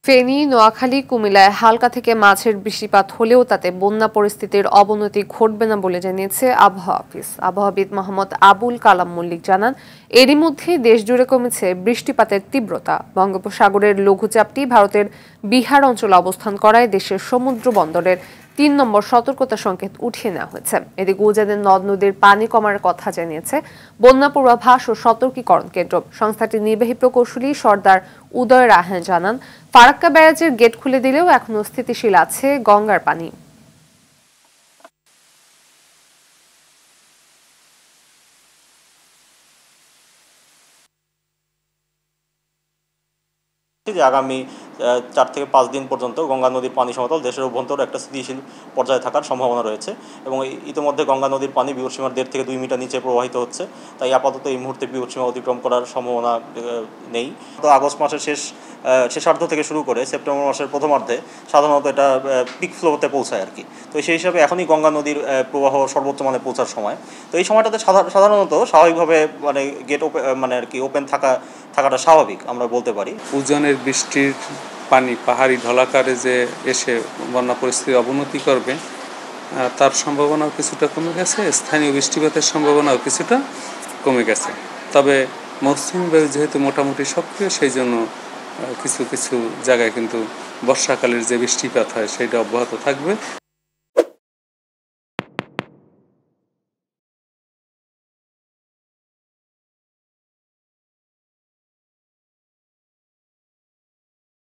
ফেনী, নোয়াখালী, কুমিল্লায় হালকা থেকে মাঝের বৃষ্টিপাত হলেও তাতে বন্যা পরিস্থিতির অবনতি ঘটবে না বলে জানিয়েছে আবহাওয়া অফিস। আবহাওয়াবিদ মোহাম্মদ আবুল কালাম মল্লিক জানান, এরই মধ্যে দেশজুড়ে কমেছে বৃষ্টিপাতের তীব্রতা। বঙ্গোপসাগরের লঘুচাপটি ভারতের বিহার অঞ্চলে অবস্থান করায় দেশের সমুদ্র বন্দরের ৩ নম্বর সতর্কতা সংকেত উঠিয়ে নেওয়া হয়েছে। এদিকে উজানের নদ নদীর পানি কমার কথা জানিয়েছে বন্যা পূর্বাভাস ও সতর্কীকরণ কেন্দ্র। সংস্থাটির নির্বাহী প্রকৌশলী সর্দার উদয় রায়হান জানান, ফারাক্কা ব্যারাজের গেট খুলে দিলেও এখনো স্থিতিশীল আছে গঙ্গার পানি। যে আগামী 4 থেকে 5 দিন পর্যন্ত গঙ্গা নদীর পানি সমতল দেশের অভ্যন্তরে একটা স্থিতিশীল পর্যায়ে থাকার সম্ভাবনা রয়েছে এবং ইতিমধ্যে গঙ্গা নদীর পানি বিপদসীমার 1.5 থেকে 2 মিটার নিচে প্রবাহিত হচ্ছে। তাই আপাতত এই মুহূর্তে বিপদসীমা অতিক্রম করার সম্ভাবনা নেই। তো আগস্ট মাসের শেষার্ধ থেকে শুরু করে সেপ্টেম্বর মাসের প্রথমার্ধে সাধারণত এটা পিক ফ্লোতে পৌঁছায় আর কি। তো সেই হিসাবে এখনই গঙ্গা নদীর প্রবাহ সর্বোচ্চ মানে পৌঁছার সময়। তো এই সময়টাতে সাধারণত স্বাভাবিকভাবে মানে গেট মানে আর কি ওপেন থাকাটা স্বাভাবিক আমরা বলতে পারি। উজানের বৃষ্টির পানি পাহাড়ি ঢলাকারে যে এসে বন্যা পরিস্থিতির অবনতি করবে তার সম্ভাবনাও কিছুটা কমে গেছে, স্থানীয় বৃষ্টিপাতের সম্ভাবনাও কিছুটা কমে গেছে। তবে মৌসুমী বায়ু যেহেতু মোটামুটি সক্রিয়, সেই জন্য কিছু কিছু জায়গায় কিন্তু বর্ষাকালের যে বৃষ্টিপাত হয় সেটা অব্যাহত থাকবে।